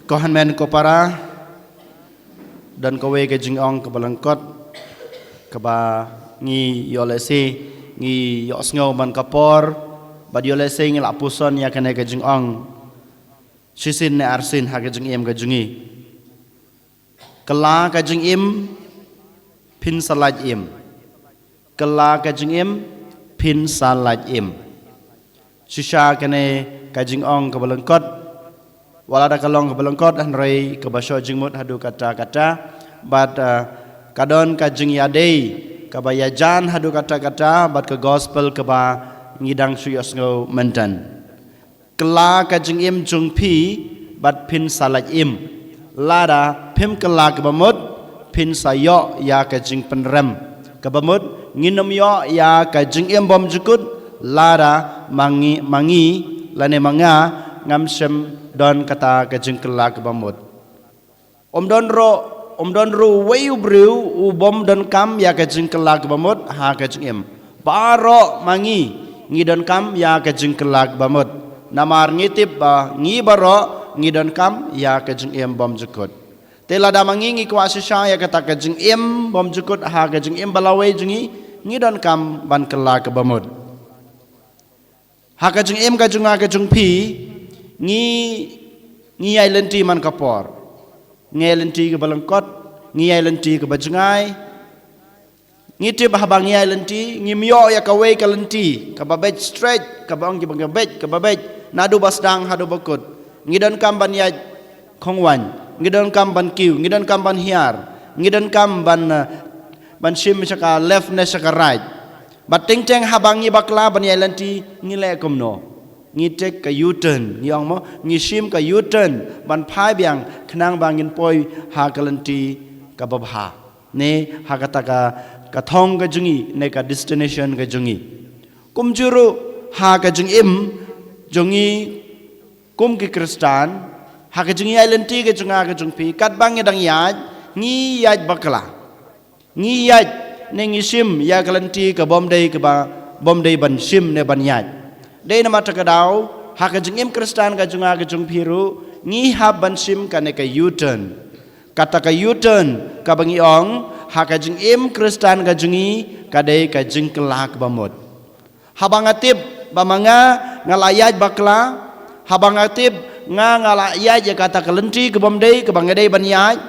Kohan men ko para dan kowe ke jing ong ke balangkot ke ba ngi yolesi ngi yosngau man kapor ba yolesi ngi lapuson ya kene ke jing ong sisin ne arsin ha ke jing im ke jungi kala ke jing im pin salaj im kala ke jing im pin salaj im sisa kene ke jing ong ke balangkot wala da kalong ke belengkot dan rei ke basyo jingmut hadu kata-kata bat kadon ka jing yadei ke bayajan hadu kata-kata bat ke gospel ke ba ngidang suyos ngau mentan kela ka jing im jung pi bat pin salaj im lada pim kela ke bamut pin sayo ya ka jing penrem ke bamut nginem yo ya ka jing im bom jukut lada mangi lane manga ngam sem don kata kajing kelak bamut om don ro wayu breu u bom don kam ya kajing kelak bamut ha kajing em baro mangi ngi don kam ya kajing kelak bamut namar ngitip ba ngi baro ngi don kam ya kajing em bom jukut tela da mangi ngi kwa sisa ya kata kajing em bom jukut ha kajing em balawe jungi ngi don kam ban kelak bamut ha kajing em kajung pi ngi ai lenti man kapor ngi lenti ke balangkot ngi ai lenti ke bajengai ngi tib habang ngi ai lenti ngi myo ya kawe ke lenti ke babej straight ke bang ke babej nadu basdang hadu bakut ngi don kam ban ya khongwan ngi don kam ban kiu ngi don kam ban hiar ngi don kam ban sim saka left ne saka right bating teng habang ngi bakla ban ya lenti ngi le komno ngi tek ka U-turn ngi ong mo ngi sim ka U-turn ban phai biang khnang bangin poi ha kalanti ka babha ne ha kata ka thong ka jungi ne ka destination ka jungi kumjuru ha ka jung im jungi kum ki kristan ha ka jungi islanti ka junga ka jungpi kat bang dang yaj ngi yaj bakla ngi yaj ne ngi sim ya kalanti ka bomdei ka ba bomdei ban sim ne ban yaj dei nama takadau ha ka jing im kristan ka junga ka jung piru ngi ha ban sim ka ne ka U-turn kata ka U-turn ka bangi ong ha ka jing im kristan ka jungi ka dei ka jing kelak bamut habangatib bamanga ngalayaj bakla habangatib ngalayaj ya kata ka lenti ka bomdei ka bangadei ban yaj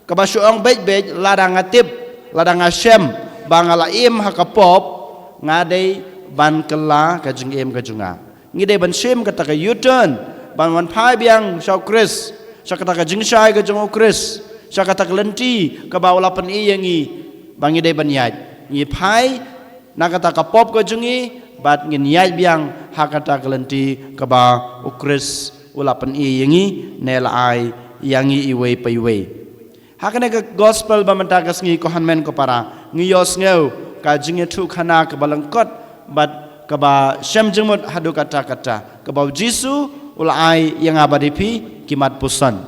ka basuong bej ladang atib ladang asem bangalaim ha ka pop ngadei ban kela ka jing em ka junga ngi de ban sim kata ka U-turn ban wan phai biang sau kris sa kata ka jing sai ka jung kris sa kata ka lenti ka bawla pen i yangi bangi de ban yaj ngi phai na kata ka pop ka jungi bat ngi yaj biang ha kata ka lenti ka ba kris ula pen i yangi nel ai yangi iwe paiwe ha kana ka gospel ba mentakas ngi ko hanmen ko para ngi yos ngeu ka jing thu khana ka balangkot bat kaba syam jengmut hadu kata-kata kaba jisu ulai yang abadi pi kimat pusan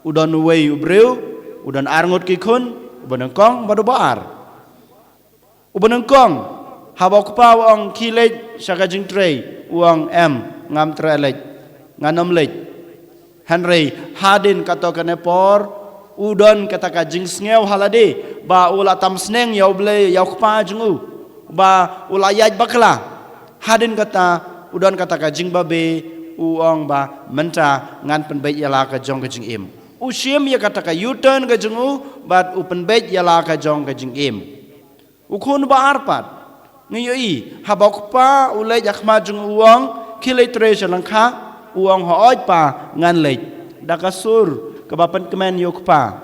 udon wei ubreu udon arngut ki kun uban kong badu baar uban kong habok pa wong kilej saka jing trei uang ngam trelej nganom lej henry hadin kato kanepor udon kata ka jing sngew halade ba ula tam sneng yau ble yau pa jungu ba ulayaj bakla hadin kata udon kata ka jing babe uong ba menta ngan penbej yala ka jong ka jing im usim ya kata ka U-turn ka jungu bat upenbej yala ka jong ka jing im ukun ba arpat ngiyoi habok pa ulay akma jung uong kilay tre langka uong hooj pa ngan lej dakasur kebapen kemen yok pa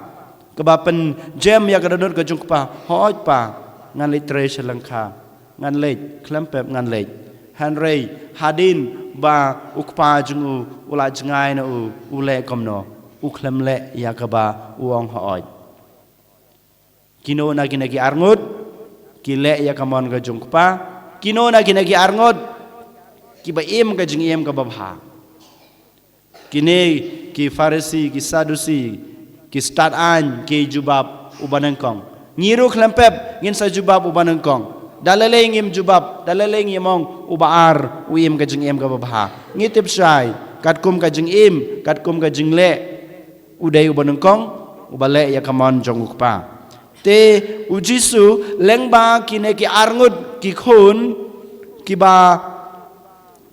kebapen jam ya kadadot ka jung pa hooj pa ngan lej tre langka ngan lej klempep ngan lej hanrei hadin ba ukpa jungu ula jengai na ule komno uklem le ya kaba uong hooj kino na ginagi arngut kile ya kamon ka jung pa kino na ginagi arngut kiba im ka jing im ka babha kini ki farisi ki sadusi ki start an ki jubab ubanengkong nyiru klempep ngin sa jubab ubanengkong dalalay ngim jubab dalalay ngimong ubaar uim ka jing im ka babha ngitip syai katkum ka jing im katkum ka jing le udai ubanengkong ubale ya kamon jong ukpa te ujisu lengba kine ki arngut ki khun ki ba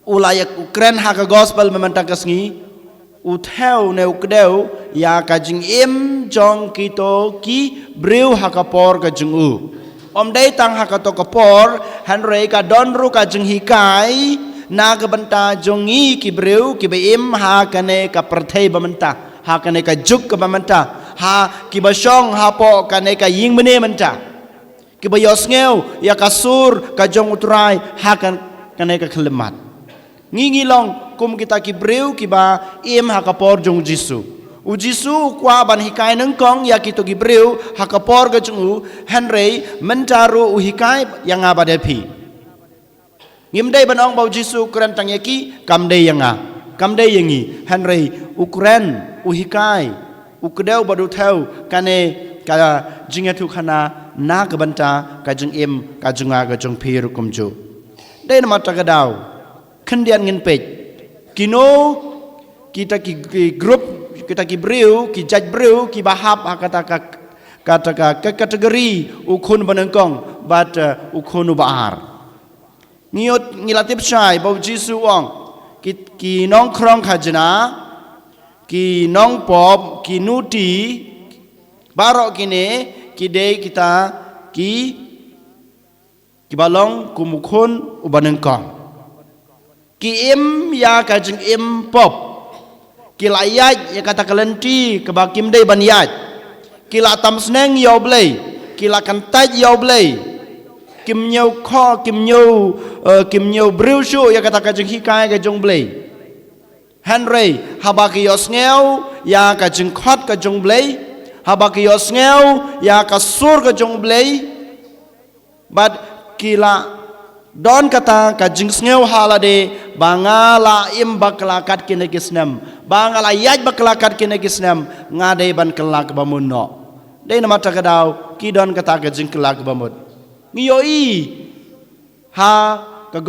ulayak ukren haka gospel mementa kasngi utheu ne ukdeu ya kajing im jong kito ki breu haka por kajing u om dai tang haka to kapor hanrei ka donru kajing hikai na ka banta jongi ki breu ki beim ha kane ka perthei bamenta ha kane ka juk ka bamenta ha ki basong ha po kane ka ying mene menta ki bayos ngeu ya kasur ka jong utrai ha kane ka khlemat ngi long kum kita ki breu ki ba im ha ka por jong jisu u jisu kwa ban hikai nang kong ya kito ki breu ha ka por ka jong u hanrei mentaru u hikai yang abadepi ngim dai banong bau jisu ukuran tang yaki kam dai yang kam dai yangi hanrei ukuran uhikai ukdeu badu theu kane ka jingetu khana na ka banta ka jing im ka junga ka jong phir kumju dai nama ta ka dau khendian ngin pej kino kita ki grup kita ki breu ki jaj breu ki bahap kata kategori ukun banengkong bat ukun ubar niot ngilatip syai bau jisu wong ki nong krong khajna ki nong pop ki nuti barok kine ki dei kita ki balong kumukhun ubanengkong ki im ya kajing im pop ki layat ya kata kalenti ke bakim dei baniat ki la tam sneng yo blei ki la kantaj yo blei kim nhau kho kim nhau breu shu ya kata kajing hikai ka jong blei hanrei habaki yos ngeu ya kajing khot ka jong blei habaki yos ngeu ya kasur ka jong blei but kila don kata kajing ngeu halade bangala im baklakat kine kisnem bangala yaj baklakat kine kisnem ngade ban kelak bamunno dei nama takadau ki don kata kajing kelak bamut ngiyoi ha ka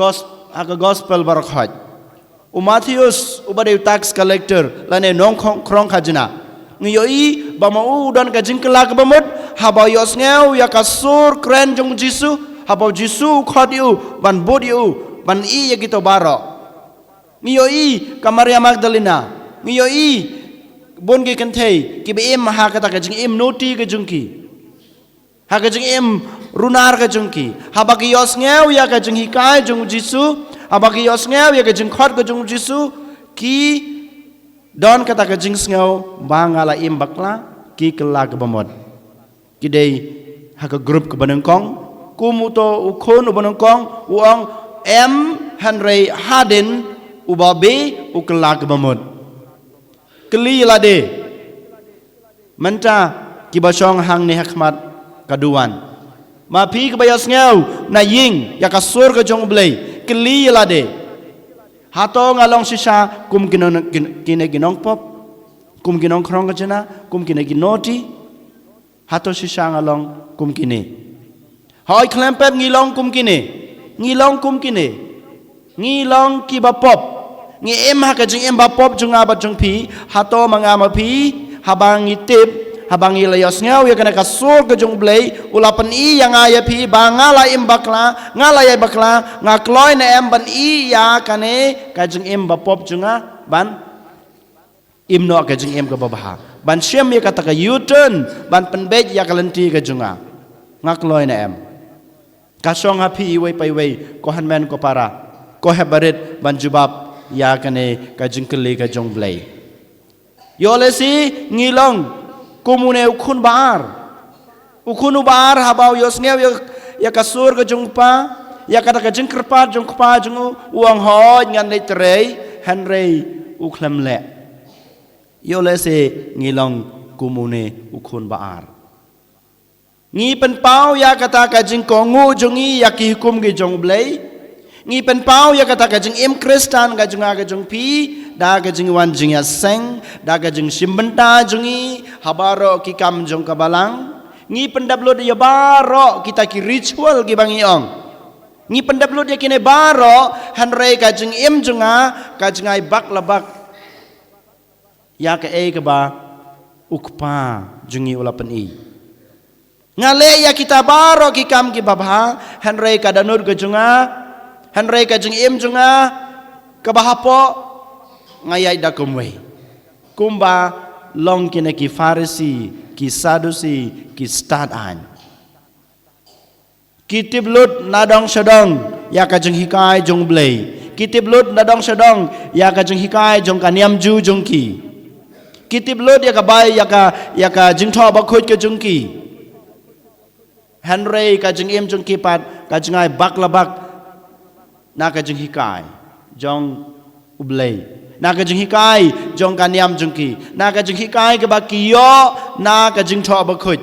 gospel barakhat Matthews ubade tax collector lane nong krong khajna ngiyoi bamau don ka jingkla ka bamut ha ba yos ngeu ya kasur kren jong jisu ha ba jisu khodiu ban bodiu ban i ya gitu baro ngiyoi ka Maria Magdalena ngiyoi bon ge kentei ki be im ha kata ka jing im noti ka jungki ha ka jing im runar ka jungki habaki yos ngeu ya ka jung hikai jung jisu habaki yos ngeu ya ka jung khot ka jung jisu ki don kata ka jing ngeu bangala im bakla ki kala ka bamot ki dei ha ka grup ka banengkong kumuto ukhon banengkong uang m hanrei haden ubabe ukala ka bamot keli lade menta ki basong hang ni hikmat kaduan ma pi ke bayas ngau na ying ya kasur ke jong blei keli lade hato ngalong sisa kum kine ginong pop kum ginong krong ke jena kum kine ginoti hato sisa ngalong kum kine hoi klempep ngilong kum kine ngilong ki ba pop ngi em ha ka jing em ba pop jung aba jung pi hato mangama pi habang itip habang ilayos ngau ya kana kasur ke jong blei ulapan i yang aya pi bangala im bakla ngalaya bakla ngakloy na em ban i ya kane kajeng im bapop junga ban imno kajeng im ke babaha ban syem ya kata ka yuten ban penbej ya kalenti ke junga ngakloy na em kasong hapi iway payway ko hanmen ko para ko hebarit ban jubab ya kane kajeng keli ke jong blei yolesi ngilong kumune ukun ubar habau yos ngeu ya kasur ke jungpa ya kata ke jengkerpa jungpa jungu uang hoj ngan le trei hanrei uklam le yo le se ngilong kumune ukun baar ngi pen pau ya kata ke jengkongu jungi ya ki hukum ge jong blei ngi pen pau ya kata ke jeng im kristan ga junga ga jong pi da ga jing wan jing ya seng da ga jing simbenta jungi habaro ki kam jong kabalang ngi pendablo dia baro kita ki ritual ki bangi ong ngi pendablo dia kine baro hanrei ka jing im junga ka jingai bak labak ya ka e ka ba ukpa jungi ulapan i ngale ya kita baro ki kam ki babha hanrei ka danur ke junga hanrei ka jung im junga ke bahapo ngayai da kumwe kumba long kine ki farisi ki sadusi ki start an kitib lut nadong sedong ya ka jung hikai jung blei kitib lut nadong sedong ya ka jung hikai jung ka niam ju jung ki kitib lut ya ka bai ya ka jung tho ba khoi ke jung ki Henry ka jeng im jeng kipat ka jengai bak labak na ka jeng hikai jong ublei na ka jeng hikai jong ka niam jeng ki na ka jeng hikai ka ba kiyo na ka jeng tho ba khut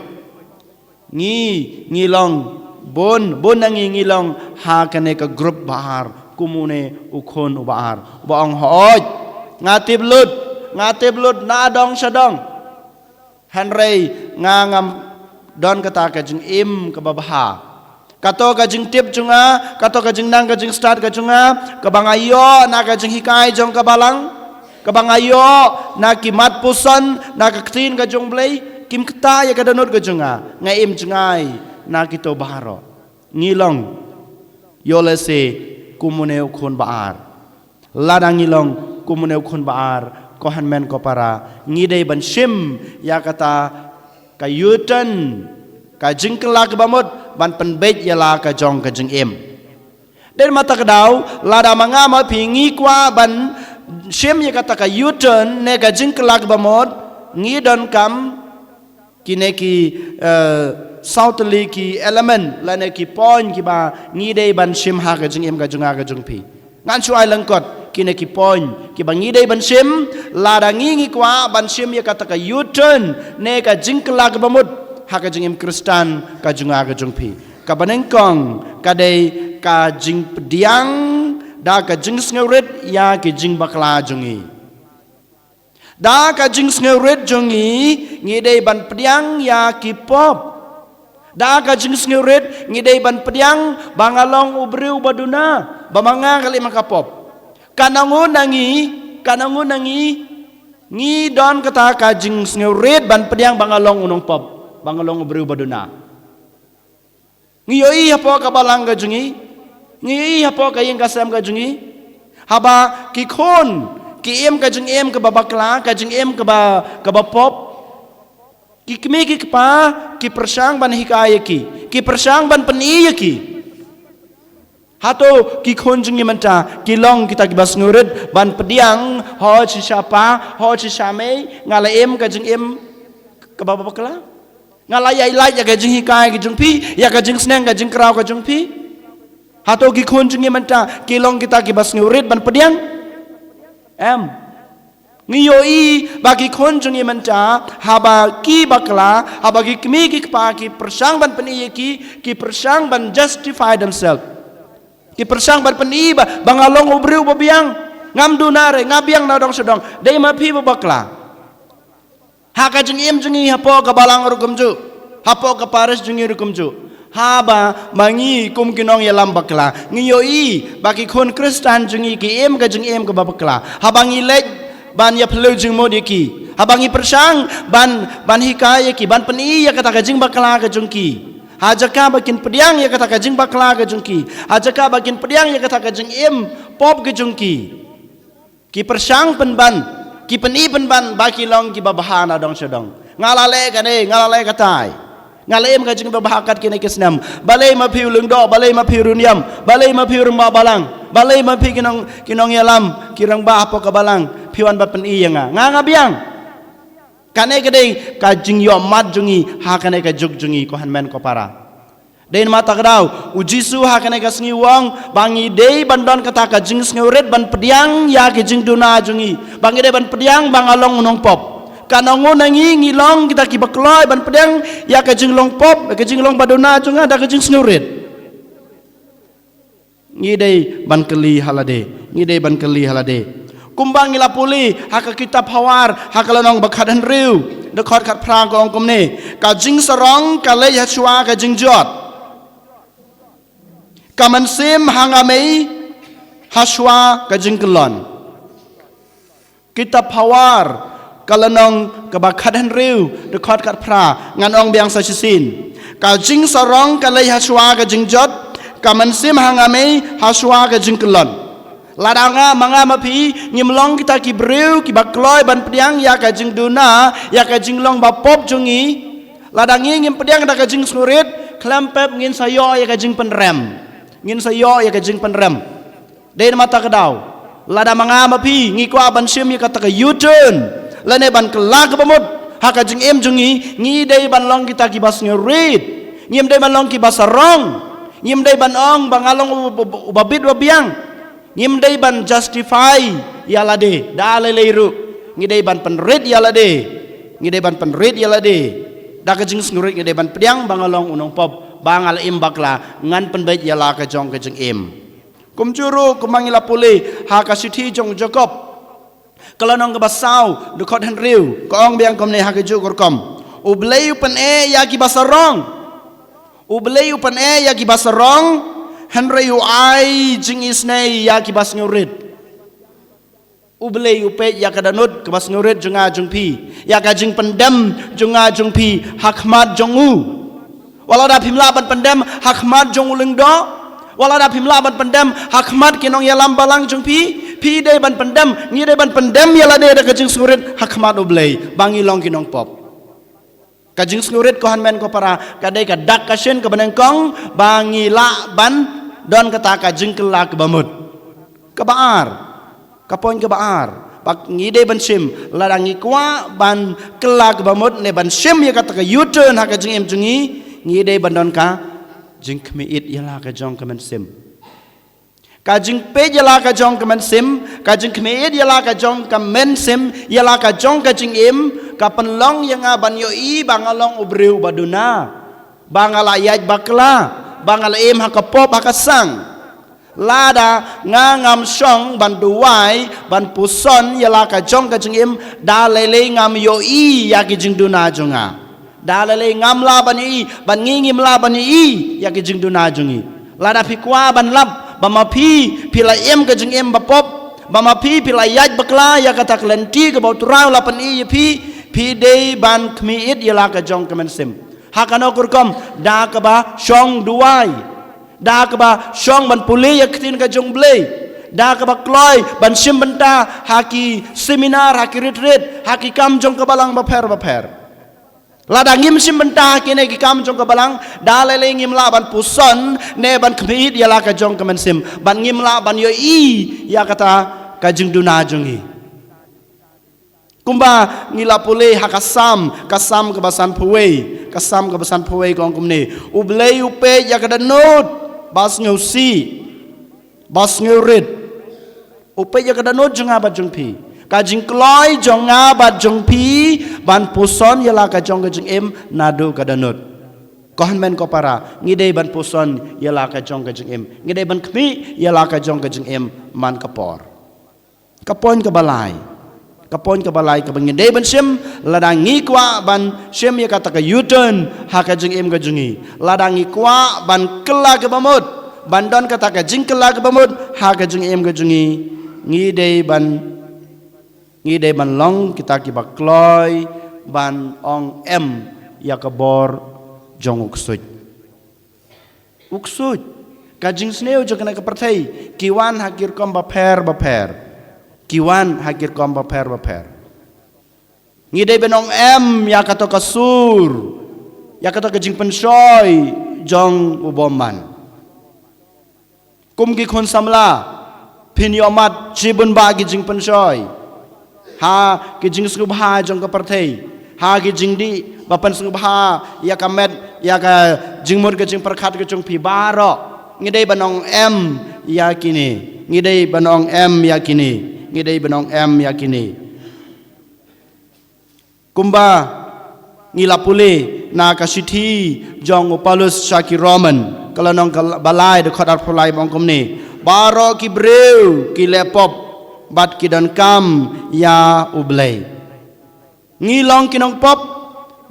ngi long bon ngi long ha ka ne ka group bahar kumune ukhon ubahar baong hoj ngatib lut na dong sadong Henry ngam don kata ka jeng im ke babha kato ka jeng tip junga kato ka jeng nang ka jeng start ka junga ka bangayo na ka jeng hikai jong ka balang ka bangayo na ki mat pusan na ka ktin ka jong blei kim kta ya ka danut ka junga ngai im jungai na kito baharo ngilong yole se kumune khon baar ladang ngilong kumune khon baar ko han men ko para ngidei ban shim ya kata kayutan ka jingkela ke bamut ban penbet yala ka jong ka jeng im den mata kedau lada mangama pingi kwa ban shim ya kata kayutan ne ka jingkela ke bamut ngidon kam kineki sautli ki element lane ki point ki ba ngidei ban shim ha ka jeng im ka junga ka jung pi ngan suai lengkot kineki point ki ba ngidei ban shim lada ngi kwa ban shim ya kata kayutan ne ka jingkela ke bamut haka jeng im Kristan ka junga ka jung pi ka banengkong ka dei ka jing pediang da ka jing sngerit ya ki jing bakla jungi da ka jing sngerit jungi ngidei ban pediang ya ki pop da ka jing sngerit ngidei ban pediang bangalong ubriu baduna bamanga kali makapop kanangun nangi ngi don kata ka jing sngerit ban pediang bangalong unong pop bangalong ubriu baduna ngiyoi hapo ka balang ka jungi ngi hapo ka ing kasam ka jungi haba ki khon ki em ka jung em ka babakla ka jung em ka ba pop ki kmi ki pa ki persang ban hikaya ki persang ban peni ki hato ki khon jungi menta ki long kita ki bas ngurit ban pediang ho chi siapa ho chi same ngala em ka jung em ka babakla ngalai lai ya ka jing hikai ka jung pi ya ka jing sneng ka jing krau ka jung pi hato ki khon jung menta ki long kita ki bas ngurit ban pediang em ngiyoi bagi khon jung menta haba ki bakla haba ki kmi ki pa ki persang ban peni ki persang ban justify themselves ki persang ban peni bangalong ubriu babiang ngam dunare ngabiang na dong sedong dei ma pi bakla haka jeng im jengi hapo ka balang rukumju hapo ka paris jengi rukumju haba mangi kum kinong ya lambakla ngiyoi bagi khon Kristan jengi ki im ka jeng im ka babakla habangi lej ban ya phelu jeng modi ki habangi persang ban hikaya ki ban peni ya kata ka jeng bakla ka jungki hajaka bakin pediang ya kata ka jeng bakla ka jungki hajaka bakin pediang ya kata ka jeng im pop ka jungki ki persang penban ki peni penban baki long ki babahana dong sedong ngalale katai ngalaim ka jing babahakat kini kisnam balai ma piu lung do balai ma piu runyam balai ma piu rumba balang balai ma pi kinong yalam kirang ba apo ka balang piwan ba peni nga ngabiang kane gede ka jing yo mat jungi ha kane ka juk jungi ko hanmen ko para den mata kadau ujisu ha kane ka sngi wong bangi dei bandon kata ka jing snguret ban pediang ya ki jing duna jungi bangi dei ban pediang bangalong unong pop kanango nangi ngilong kita ki bakloy ban pediang ya ka jing long pop ka jing long baduna junga da ka jing snguret ngi dei ban keli halade kumbang ila puli haka kitab hawar haka lanong bakhadan riu de khot khat prang ko ongkom ne ka jing sarong ka le yachwa ka jing jot kaman sim hangamei haswa ka jing kelon kitab hawar kalanong kebakadan riu dekat kat pra ngan ong biang sa sisin ka jing sarong ka lei haswa ka jing jot ka mansim hangame haswa ka jing kelon ladanga manga mapi ngimlong kita ki breu ki bakloi ban pediang ya ka jing duna ya ka jing long bapop jungi ladangi ngim pediang da ka jing surit klempep ngin sayo ya ka jing penrem ngin sayo ya ka jing penrem dei mata kedau lada manga mapi ngikwa ban sim ya kata ka U-turn lane ban kelag bamut haka jing em jungi ngi dei ban long kita ki bas ngerit ngim dei ban long ki bas sarong ngim dei ban ong bangalong ubabit wabiang ngim dei ban justify ya lade dale leiru ngi dei ban penrit ya lade ngi dei ban penrit ya lade da ka jing snurit ngi dei ban pediang bangalong unong pop bangal im bakla ngan penbait ya la ka jong ka jing em kum juru kumangila puli haka sithi jong jakob kalau nong ke basau dekot henriu kong biang kom ne haka jukur kom ublei upan ya ki basarong ublei upan ya ki basarong henriu ai jing isnei ya ki bas ngurit ublei upe ya kadanut ke bas ngurit junga jungpi ya ka jing pendem junga jungpi hakmat jongu wala da pimla ban pendem hakmat jongu lengdo wala da pimla ban pendem hakmat kinong ya lambalang jungpi pi dei ban pendem ngi dei ban pendem ya la dei da kajing surit hakmat ublei bangi long kinong pop kajing surit ko hanmen ko para kadai ka dak kasien ka banengkong bangi la ban don kata kajing kelak bamut kebaar kapoin kebaar pak ngi dei ban sim ladangi kwa ban kelak bamut ne ban sim ya kata ka U-turn ha kajing em jungi ngi dei ban don ka jing kmiit yala ka jong kamen sim ka jing pe yala ka jong kamen sim ka jing kmiit yala ka jong kamen sim yala ka jong ka jing im ka penlong yang ban yo i bangalong ubreu baduna bangala yaj bakla bangala im hakapop hakasang lada ngam song ban duai ban puson yala ka jong ka jing im da lele ngam yo i ya ki jing duna jonga dalale ngamla bani ban ngingim la bani ya ke jing duna jungi lada pikwa ban lab bama pi pila em ke jing em bapop bama pi pila yaj bakla ya kata klenti ke bau turau la pan i pi dei ban kmiit ya la ka jong kemen sim hakano kurkom da ka ba shong duai da ka ba shong ban puli ya ktin ka jong blei da ka ba kloi ban sim benta haki seminar haki retreat haki kam jong ka balang ba pher lada ngim sim bentah kene ki kam jong ka balang dalele ngim la ban puson ne ban kmit ya la ka jong ka men sim ban ngim la ban yo i ya kata ka jing duna jongi kumba ngila pule hakasam kasam ke basan puwei kasam ke basan puwei kong kumne ublei upe ya ka danut bas ngeusi bas ngeurit upe ya ka danut jonga ba jongpi kajing kloi jonga bat jong pi ban puson yala ka jong ka jing em nadu ka danut kohan men ko para ngidei ban puson yala ka jong ka jing em ngidei ban kmi yala ka jong ka jing em man kapor kapon ka balai ka ngidei ban sim ladangi kwa ban sim ya kata ka U-turn ha ka jing em ka jungi ladangi kwa ban kela ka bamut ban don kata ka jing kela ka bamut ha ka jing em ka jungi ngidei ban long kita ki bakloi ban ong em ya kabor jong uksuj kajing sneu jo kana kaperthai kiwan hakir kom ba pher kiwan hakir kom ba pher ngidei ban ong em ya kato kasur ya kato kajing pensoi jong uboman kum ki khon samla pinyomat jibun bagi jing pensoi ha ki jing subha jong ka parthei ha ki jing di bapan subha ya ka met ya ka jing mur ka jing perkhat ka jong pi baro ngidei banong em ya kini ngidei banong em ya kini kumba ngila pule na ka sithi jong upalus shaki roman kalau nong balai de khodar phulai bong komni baro ki breu ki lepop bat kidan kam ya ublei ngilong kinong pop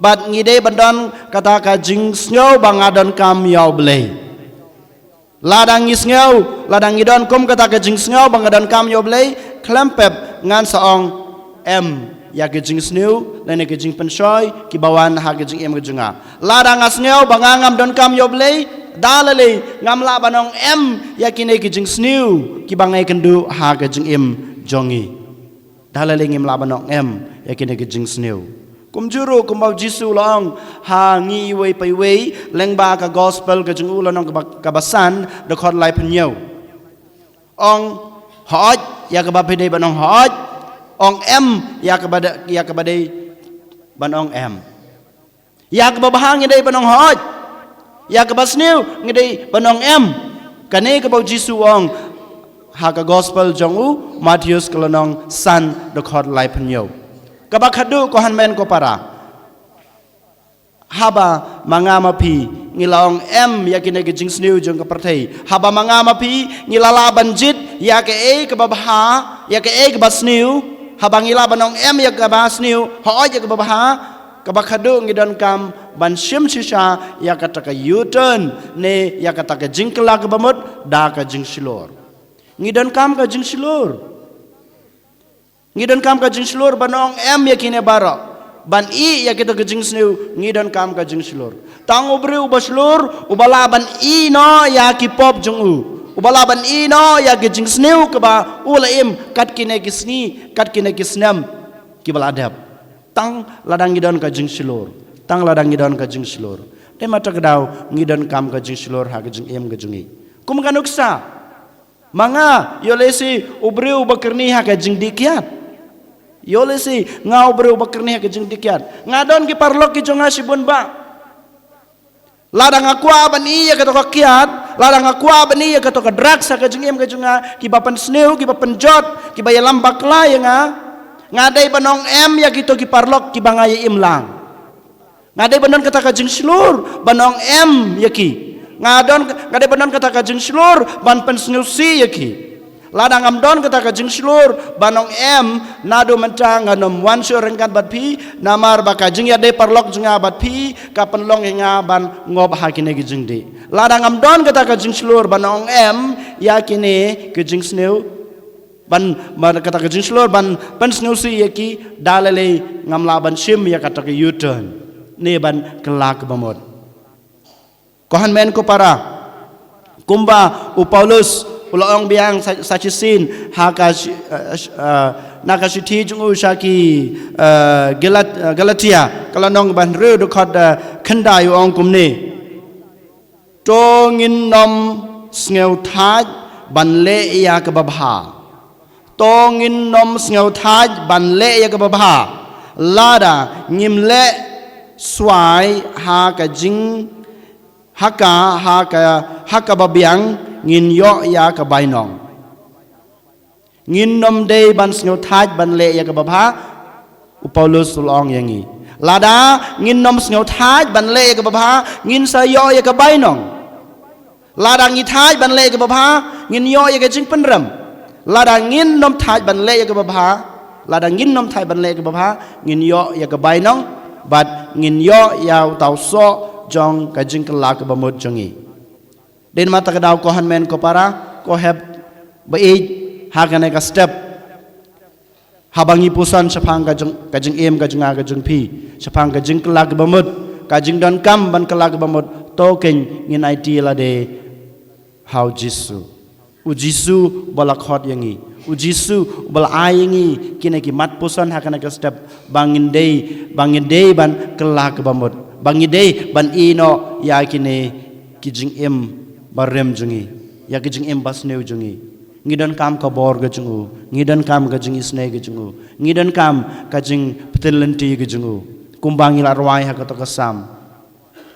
bat ngidei bandon kata ka jing snyo bangadon kam ya ublei ladang ngisngau ladang ngidon kum kata ka jing snyo bangadon kam ya ublei klempep ngan saong em ya ke jing sniu lene ke jing pensoi ki bawan ha ke jing em ke jinga ladang asngeu bangangam don kam yoblei dalale ngam la banong em ya kine ke jing sniu ki bangai kendu ha ke jing em jongi dalale ngim la banong em ya kine ke jing sniu kum juru kum bau jisu long ha ngi wei pai wei leng ba ka gospel ke jing u lonong ka basan de khot lai pnyeu ong hoj ya ke ba pede banong hoj ong em ya ke bade banong em ya ke babahang ngidai banong hoj ya ke basniu ngidai banong em kane ke bau jisu ong ha ka gospel jongu Matius kelonong san de khot lai pnyeu ka ba khadu ko han men ko para haba mangama pi ngilong em ya kine ke jing sniu jong ka parthei haba mangama pi ngilala banjit ya ke e ke babha ya ke e ke basniu habang ila banong em ya ka basniu ho ya ka babha ka bakhadu ngidon kam ban shim shisha ya ka taka u-turn ne ya ka taka jingkla ka bamut da ka jing silor ngidon kam ka jing silor ngidon kam ka jing silor banong em ya kine baro ban i ya kita ka jing sniu ngidon kam ka jing silor tang ubre ubaslur ubala ban i no ya ki pop jong u ubalaban ino ya gejing sniu ke ba ulaim kat kine kisni kat kine kisnam ki baladap tang ladang ngidon ka jing silor tang ladang ngidon ka jing silor te mata kedau ngidon kam ka jing silor ha gejing em gejungi kum kanuksa manga yolesi ubreu bakerni ha ka jing dikiat yolesi ngau ubreu bakerni ha ka jing dikiat ngadon ki parlok ki jonga sibun ba ladang akwa bani ya katoka kiat ladang akwa bani ya katoka drugs ka jing em ka junga ki bapan sniu ki bapan jot ki baya lambak la ya ngadai banong em ya kito ki parlok ki bangaya imlang ngadai banon kata ka jing silur banong em ya ki ngadai banon kata ka jing silur ban pen sniu si ya ki ladang amdon kata ka jing silur banong em nado mentang nganom wan syo rengkat bat pi namar baka jing ya de parlok junga bat pi kapan long nga ban ngob hakine gi jing de ladang amdon kata ka jing silur banong em ya kine ke jing sneu ban kata ka jing silur ban pen sneu si ya ki dalale ngam la ban shim ya kata ka u-turn ne ban kelak bamot kohan men ko para kumba u Paulus ulong biang sachisin haka nakashiti jungu shaki Galatia kalanong ban ru do khod khanda yu ong kumni to ngin nom sneu thaj ban le ya ka babha to ngin nom sneu thaj ban le ya ka babha lada ngim le swai ha ka jing haka babiang ngin yo ya ka bainong ngin nom de ban sneu thaj ban le ya ka babha u Paulus ulong yangi lada ngin nom sneu thaj ban le ya ka babha ngin sa yo ya ka bainong lada ngi thaj ban le ya ka babha ngin yo ya ka jing penram lada ngin nom thaj ban le ya ka babha lada ngin nom thaj ban le ya ka babha ngin yo ya ka bainong bat ngin yo ya tau so jong ka jing kelak bamut jongi den mata kedau kohan men ko para ko heb baik hagane ka step habangi pusan sapang ka jing em ka junga ka jing pi sapang ka jing kelak bamut ka jing don kam ban kelak bamut token ngin IT la de how jisu u jisu balak hot yangi u jisu bal ayangi kine ki mat pusan hagane ka step bangin dei ban kelak bamut bangin dei ban ino ya kine ki jing em barem jungi ya ke jing em basneu jungi ngidon kam ka bor ga jungu ngidon kam ga jing isne ga jungu ngidon kam ka jing petelenti ga jungu kumbangi la rwai ha ka to kasam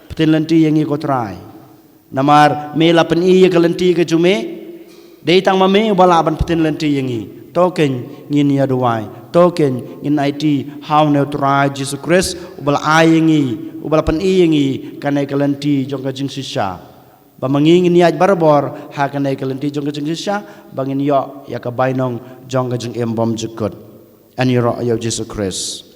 petelenti yangi ko trai namar me la pen i ka lenti ga jume dei tang ma me bala ban petelenti yangi token ngin ya duai token in IT how ne trai Jesus Christ ubal ayangi ubal pen i yangi kanai ka lenti jong ka jing sisa bamanging niat barbor hakanai kalenti jong kajing sisha bangin yo ya ka bainong jong kajing embom jukut and yo Jesus Christ